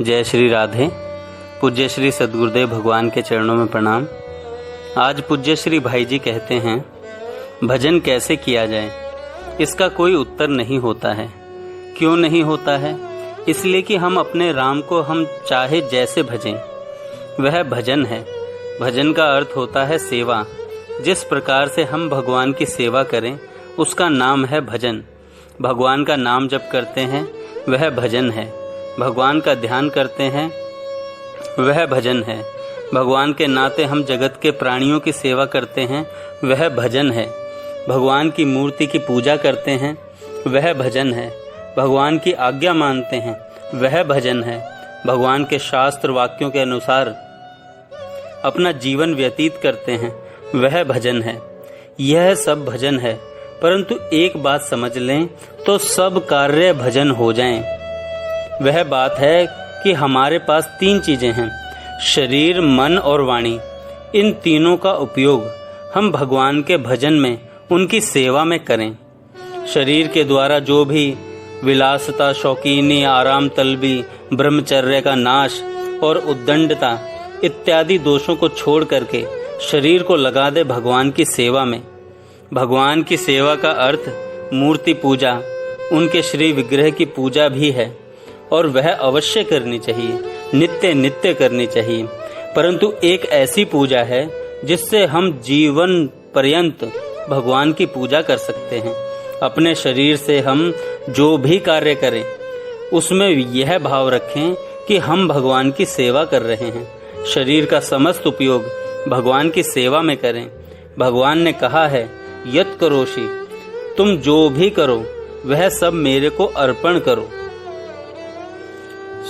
जय श्री राधे। पूज्य श्री सद्गुरुदेव भगवान के चरणों में प्रणाम। आज पूज्य श्री भाई जी कहते हैं, भजन कैसे किया जाए। इसका कोई उत्तर नहीं होता है। क्यों नहीं होता है? इसलिए कि हम अपने राम को हम चाहे जैसे भजें, वह भजन है। भजन का अर्थ होता है सेवा। जिस प्रकार से हम भगवान की सेवा करें उसका नाम है भजन। भगवान का नाम जप करते हैं वह भजन है। भगवान का ध्यान करते हैं वह भजन है। भगवान के नाते हम जगत के प्राणियों की सेवा करते हैं वह भजन है। भगवान की मूर्ति की पूजा करते हैं वह भजन है। भगवान की आज्ञा मानते हैं वह भजन है। भगवान के शास्त्र वाक्यों के अनुसार अपना जीवन व्यतीत करते हैं वह भजन है। यह सब भजन है। परंतु एक बात समझ लें तो सब कार्य भजन हो जाएं। वह बात है कि हमारे पास 3 चीजें हैं, शरीर, मन और वाणी। इन तीनों का उपयोग हम भगवान के भजन में, उनकी सेवा में करें। शरीर के द्वारा जो भी विलासता, शौकीनी, आराम तलबी, ब्रह्मचर्य का नाश और उद्दंडता इत्यादि दोषों को छोड़ करके शरीर को लगा दे भगवान की सेवा में। भगवान की सेवा का अर्थ मूर्ति पूजा, उनके श्री विग्रह की पूजा भी है और वह अवश्य करनी चाहिए, नित्य नित्य करनी चाहिए। परंतु एक ऐसी पूजा है जिससे हम जीवन पर्यंत भगवान की पूजा कर सकते हैं। अपने शरीर से हम जो भी कार्य करें उसमें यह भाव रखें कि हम भगवान की सेवा कर रहे हैं। शरीर का समस्त उपयोग भगवान की सेवा में करें। भगवान ने कहा है, यत् करोषि, तुम जो भी करो वह सब मेरे को अर्पण करो।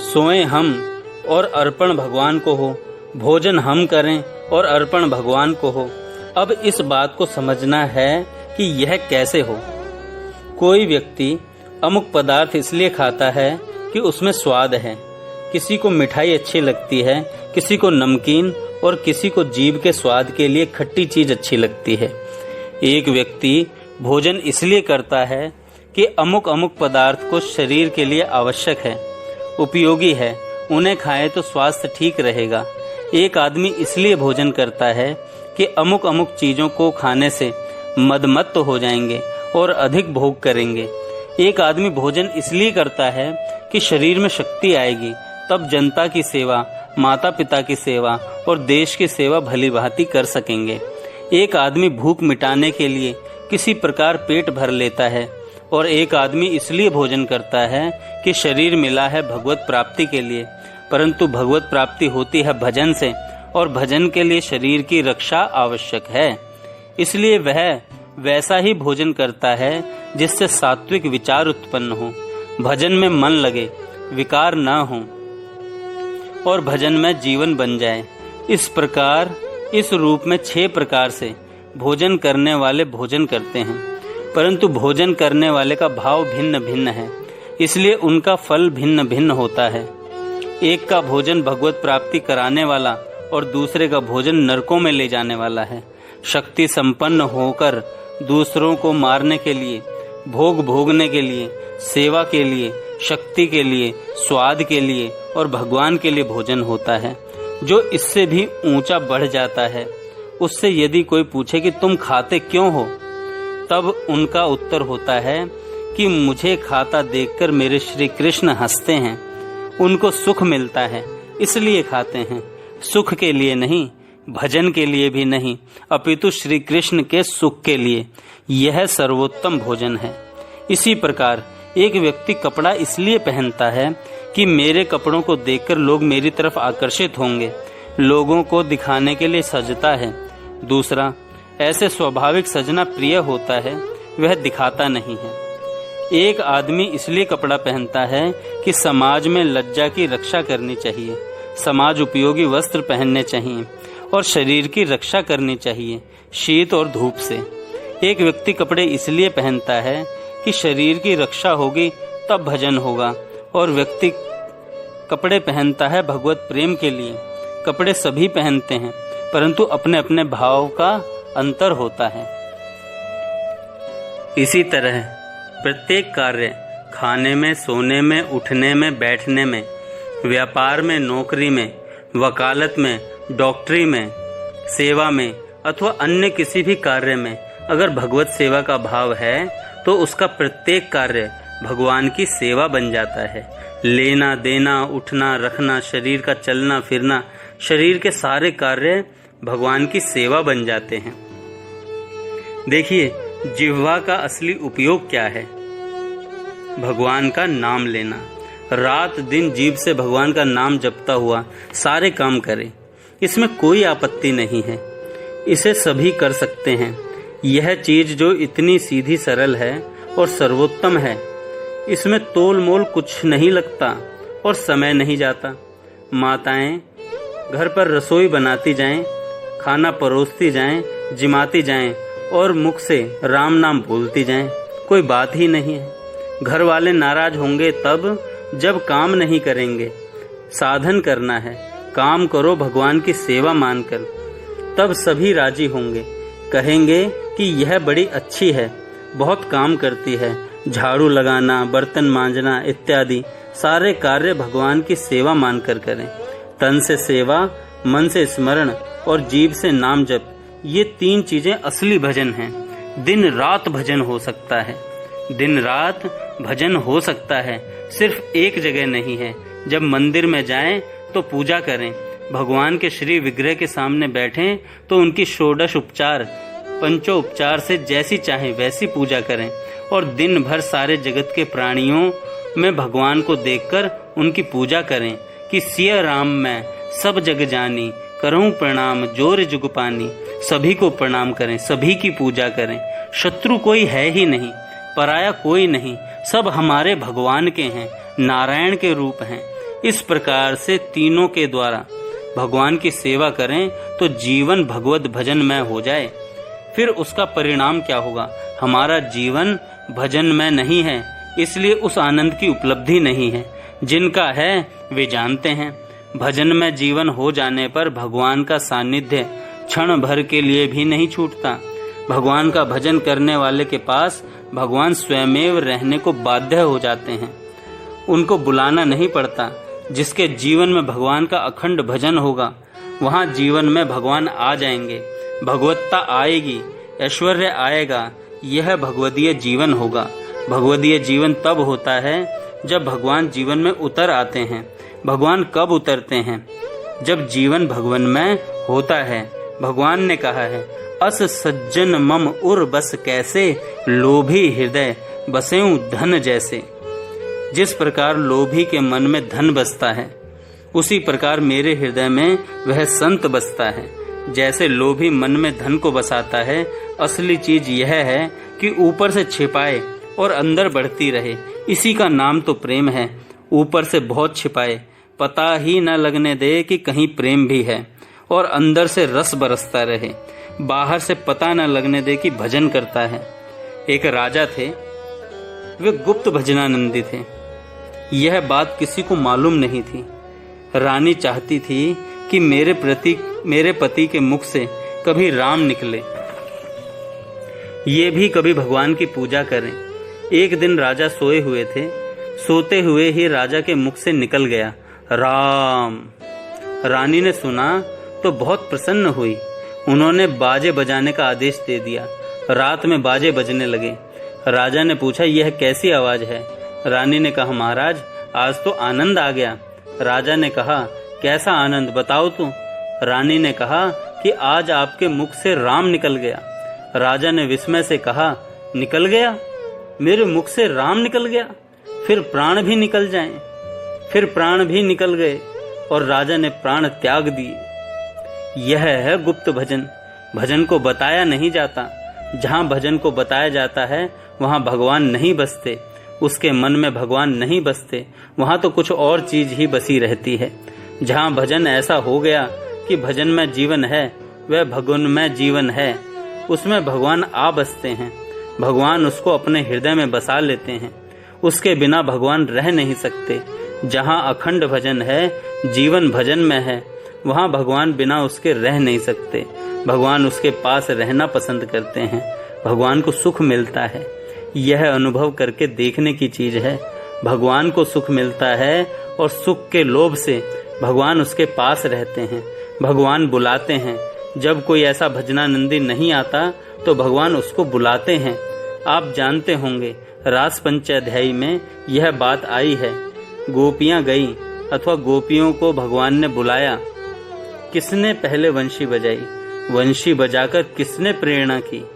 सोएं हम और अर्पण भगवान को हो, भोजन हम करें और अर्पण भगवान को हो। अब इस बात को समझना है कि यह कैसे हो। कोई व्यक्ति अमुक पदार्थ इसलिए खाता है कि उसमें स्वाद है। किसी को मिठाई अच्छी लगती है, किसी को नमकीन और किसी को जीभ के स्वाद के लिए खट्टी चीज अच्छी लगती है। एक व्यक्ति भोजन इसलिए करता है कि अमुक अमुक पदार्थ को शरीर के लिए आवश्यक है, उपयोगी है, उन्हें खाए तो स्वास्थ्य ठीक रहेगा। एक आदमी इसलिए भोजन करता है कि अमुक अमुक चीजों को खाने से मदमत्त हो जाएंगे और अधिक भोग करेंगे। एक आदमी भोजन इसलिए करता है कि शरीर में शक्ति आएगी, तब जनता की सेवा, माता पिता की सेवा और देश की सेवा भली भांति कर सकेंगे। एक आदमी भूख मिटाने के लिए किसी प्रकार पेट भर लेता है और एक आदमी इसलिए भोजन करता है कि शरीर मिला है भगवत प्राप्ति के लिए। परंतु भगवत प्राप्ति होती है भजन से और भजन के लिए शरीर की रक्षा आवश्यक है। इसलिए वह वैसा ही भोजन करता है जिससे सात्विक विचार उत्पन्न हो, भजन में मन लगे, विकार न हो और भजन में जीवन बन जाए। इस प्रकार इस रूप में 6 प्रकार से भोजन करने वाले भोजन करते हैं। परंतु भोजन करने वाले का भाव भिन्न भिन्न है, इसलिए उनका फल भिन्न भिन्न होता है। एक का भोजन भगवत प्राप्ति कराने वाला और दूसरे का भोजन नरकों में ले जाने वाला है। शक्ति संपन्न होकर दूसरों को मारने के लिए, भोग भोगने के लिए, सेवा के लिए, शक्ति के लिए, स्वाद के लिए और भगवान के लिए भोजन होता है। जो इससे भी ऊंचा बढ़ जाता है, उससे यदि कोई पूछे कि तुम खाते क्यों हो, तब उनका उत्तर होता है कि मुझे खाता देखकर मेरे श्री कृष्ण हंसते हैं, उनको सुख मिलता है इसलिए खाते हैं। सुख के लिए नहीं, भजन के लिए भी नहीं, अपितु श्री कृष्ण के सुख के लिए। यह सर्वोत्तम भोजन है। इसी प्रकार एक व्यक्ति कपड़ा इसलिए पहनता है कि मेरे कपड़ों को देखकर लोग मेरी तरफ आकर्षित होंगे, लोगों को दिखाने के लिए सजता है। दूसरा ऐसे स्वाभाविक सजना प्रिय होता है, वह दिखाता नहीं है। एक आदमी इसलिए कपड़ा पहनता है कि समाज में लज्जा की रक्षा करनी चाहिए, समाज उपयोगी वस्त्र पहनने चाहिए और शरीर की रक्षा करनी चाहिए शीत और धूप से। एक व्यक्ति कपड़े इसलिए पहनता है कि शरीर की रक्षा होगी तब भजन होगा, और व्यक्ति कपड़े पहनता है भगवत प्रेम के लिए। कपड़े सभी पहनते हैं, परंतु अपने अपने भाव का अंतर होता है। इसी तरह प्रत्येक कार्य खाने में, सोने में, उठने में, बैठने में व्यापार में, नौकरी में, वकालत में, डॉक्टरी में, सेवा में अथवा अन्य किसी भी कार्य में अगर भगवत सेवा का भाव है तो उसका प्रत्येक कार्य भगवान की सेवा बन जाता है। लेना देना, उठना रखना, शरीर का चलना फिरना, शरीर के सारे कार्य भगवान की सेवा बन जाते हैं। देखिए, जिह्वा का असली उपयोग क्या है? भगवान का नाम लेना। रात दिन जीभ से भगवान का नाम जपता हुआ सारे काम करे, इसमें कोई आपत्ति नहीं है। इसे सभी कर सकते हैं। यह चीज जो इतनी सीधी सरल है और सर्वोत्तम है, इसमें तोल मोल कुछ नहीं लगता और समय नहीं जाता। माताएं घर पर रसोई बनाती जाएं, खाना परोसती जाएं, जिमाती जाएं और मुख से राम नाम बोलती जाएं, कोई बात ही नहीं है। घर वाले नाराज होंगे तब जब काम नहीं करेंगे। साधन करना है, काम करो भगवान की सेवा मानकर, तब सभी राजी होंगे। कहेंगे कि यह बड़ी अच्छी है, बहुत काम करती है। झाड़ू लगाना, बर्तन मांजना इत्यादि सारे कार्य भगवान की सेवा मानकर करें। तन से सेवा, मन से स्मरण और जीभ से नाम जप, ये 3 चीजें असली भजन हैं। दिन रात भजन हो सकता है, दिन रात भजन हो सकता है। सिर्फ एक जगह नहीं है। जब मंदिर में जाएं तो पूजा करें, भगवान के श्री विग्रह के सामने बैठें तो उनकी षोडश उपचार, पंचोपचार से जैसी चाहें वैसी पूजा करें और दिन भर सारे जगत के प्राणियों में भगवान को देखकर उनकी पूजा करें कि सिया राम मैं सब जग जानी, करऊं प्रणाम जोर जुग पानी। सभी को प्रणाम करें, सभी की पूजा करें। शत्रु कोई है ही नहीं, पराया कोई नहीं, सब हमारे भगवान के हैं, नारायण के रूप हैं। इस प्रकार से तीनों के द्वारा भगवान की सेवा करें तो जीवन भगवत भजनमय हो जाए। फिर उसका परिणाम क्या होगा? हमारा जीवन भजनमय नहीं है, इसलिए उस आनंद की उपलब्धि नहीं है। जिनका है वे जानते हैं। भजनमय जीवन हो जाने पर भगवान का सानिध्य क्षण भर के लिए भी नहीं छूटता। भगवान का भजन करने वाले के पास भगवान स्वयमेव रहने को बाध्य हो जाते हैं, उनको बुलाना नहीं पड़ता। जिसके जीवन में भगवान का अखंड भजन होगा वहां जीवन में भगवान आ जाएंगे, भगवत्ता आएगी, ऐश्वर्य आएगा। यह भगवदीय जीवन होगा। भगवदीय जीवन तब होता है जब भगवान जीवन में उतर आते हैं। भगवान कब उतरते हैं? जब जीवन भगवनमय होता है। भगवान ने कहा है, अस सज्जन मम उर बस कैसे, लोभी हृदय बसेऊं धन जैसे। जिस प्रकार लोभी के मन में धन बसता है, उसी प्रकार मेरे हृदय में वह संत बसता है। जैसे लोभी मन में धन को बसाता है, असली चीज यह है कि ऊपर से छिपाए और अंदर बढ़ती रहे। इसी का नाम तो प्रेम है। ऊपर से बहुत छिपाए, पता ही न लगने दे कि कहीं प्रेम भी है, और अंदर से रस बरसता रहे, बाहर से पता न लगने दे कि भजन करता है। एक राजा थे, वे गुप्त भजनानंदी थे। यह बात किसी को मालूम नहीं थी। रानी चाहती थी कि मेरे पति के मुख से कभी राम निकले, ये भी कभी भगवान की पूजा करें। एक दिन राजा सोए हुए थे, सोते हुए ही राजा के मुख से निकल गया राम। रानी ने सुना तो बहुत प्रसन्न हुई। उन्होंने बाजे बजाने का आदेश दे दिया। रात में बाजे बजने लगे। राजा ने पूछा, यह कैसी आवाज है? रानी ने कहा, महाराज आज तो आनंद आ गया। राजा ने कहा, कैसा आनंद, बताओ तो। रानी ने कहा कि आज आपके मुख से राम निकल गया। राजा ने विस्मय से कहा, निकल गया? मेरे मुख से राम निकल गया? फिर प्राण भी निकल जाएं। फिर प्राण भी निकल गए और राजा ने प्राण त्याग दिए। यह है गुप्त भजन। भजन को बताया नहीं जाता। जहाँ भजन को बताया जाता है वहाँ भगवान नहीं बसते, उसके मन में भगवान नहीं बसते, वहाँ तो कुछ और चीज ही बसी रहती है। जहाँ भजन ऐसा हो गया कि भजन में जीवन है, वह भगवान में जीवन है, उसमें भगवान आ बसते हैं। भगवान उसको अपने हृदय में बसा लेते हैं। उसके बिना भगवान रह नहीं सकते। जहाँ अखंड भजन है, जीवन भजन में है, वहाँ भगवान बिना उसके रह नहीं सकते। भगवान उसके पास रहना पसंद करते हैं। भगवान को सुख मिलता है। यह अनुभव करके देखने की चीज है। भगवान को सुख मिलता है और सुख के लोभ से भगवान उसके पास रहते हैं। भगवान बुलाते हैं। जब कोई ऐसा भजनानंदी नहीं आता तो भगवान उसको बुलाते हैं। आप जानते होंगे रास पंचाध्यायी में यह बात आई है। गोपियां गई अथवा गोपियों को भगवान ने बुलाया। किसने पहले वंशी बजाई? वंशी बजाकर किसने प्रेरणा की?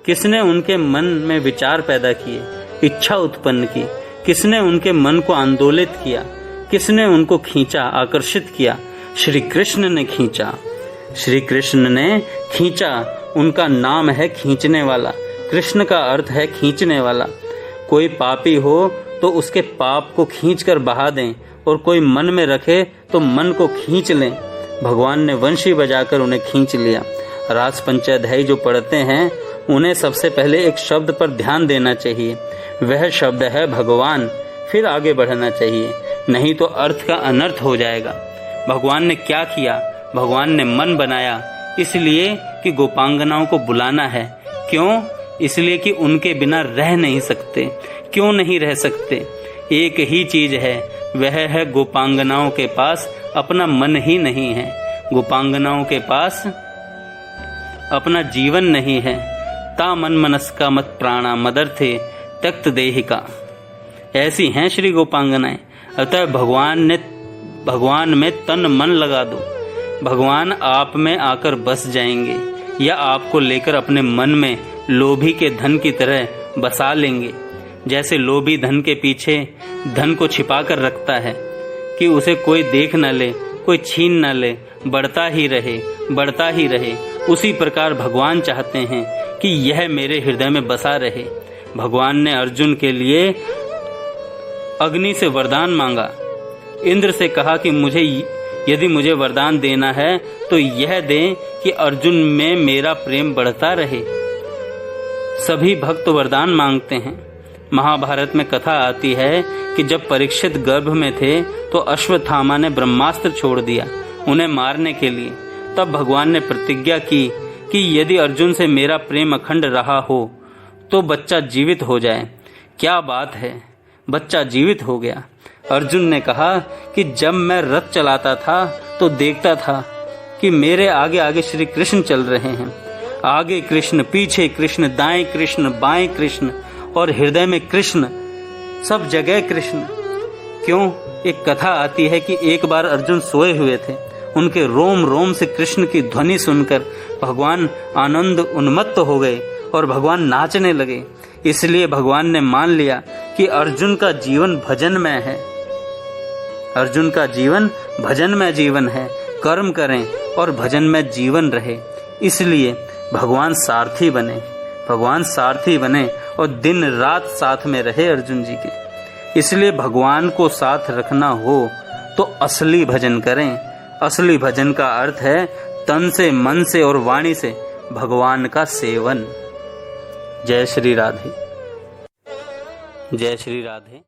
किसने उनके मन में विचार पैदा किए, इच्छा उत्पन्न की? किसने उनके मन को आंदोलित किया? किसने उनको खींचा, आकर्षित किया? श्री कृष्ण ने खींचा। श्री कृष्ण ने खींचा। उनका नाम है खींचने वाला। कृष्ण का अर्थ है खींचने वाला। कोई पापी हो तो उसके पाप को खींचकर बहा दें और कोई मन में रखे तो मन को खींच लें। भगवान ने वंशी बजाकर उन्हें खींच लिया। रास पंचाध्यायी जो पढ़ते हैं उन्हें सबसे पहले एक शब्द पर ध्यान देना चाहिए। वह शब्द है भगवान। फिर आगे बढ़ना चाहिए, नहीं तो अर्थ का अनर्थ हो जाएगा। भगवान ने क्या किया? भगवान ने मन बनाया इसलिए कि गोपांगनाओं को बुलाना है। क्यों? इसलिए कि उनके बिना रह नहीं सकते। क्यों नहीं रह सकते? एक ही चीज है, वह है गोपांगनाओं के पास अपना मन ही नहीं है। गोपांगनाओं के पास अपना जीवन नहीं है। ता मन मनस्का मत प्राणा मदर्थे तक्त देहिका। ऐसी हैं श्री गोपांगनाएं। अतः भगवान में तन मन लगा दो। भगवान आप में आकर बस जाएंगे या आपको लेकर अपने मन में लोभी के धन की तरह बसा लेंगे। जैसे लोभी धन के पीछे धन को छिपा कर रखता है कि उसे कोई देख न ले, कोई छीन न ले, बढ़ता ही रहे। उसी प्रकार भगवान चाहते हैं कि यह मेरे हृदय में बसा रहे। भगवान ने अर्जुन के लिए अग्नि से वरदान मांगा। इंद्र से कहा कि यदि मुझे वरदान देना है तो यह दें कि अर्जुन में मेरा प्रेम बढ़ता रहे। सभी भक्त वरदान मांगते हैं। महाभारत में कथा आती है कि जब परीक्षित गर्भ में थे तो अश्वत्थामा ने ब्रह्मास्त्र छोड़ दिया उन्हें मारने के लिए। तब भगवान ने प्रतिज्ञा की कि यदि अर्जुन से मेरा प्रेम अखंड रहा हो तो बच्चा जीवित हो जाए। क्या बात है, बच्चा जीवित हो गया। अर्जुन ने कहा कि जब मैं रथ चलाता था तो देखता था कि मेरे आगे आगे श्री कृष्ण चल रहे हैं। आगे कृष्ण, पीछे कृष्ण, दाएं कृष्ण, बाएं कृष्ण और हृदय में कृष्ण, सब जगह कृष्ण। क्यों? एक कथा आती है कि एक बार अर्जुन सोए हुए थे। उनके रोम रोम से कृष्ण की ध्वनि सुनकर भगवान आनंद उन्मत्त हो गए और भगवान नाचने लगे। इसलिए भगवान ने मान लिया कि अर्जुन का जीवन भजनमय है। अर्जुन का जीवन भजनमय जीवन है। कर्म करें और भजनमय जीवन रहे। इसलिए भगवान सारथी बने और दिन रात साथ में रहे अर्जुन जी के। इसलिए भगवान को साथ रखना हो तो असली भजन करें। असली भजन का अर्थ है तन से, मन से और वाणी से भगवान का सेवन। जय श्री राधे। जय श्री राधे।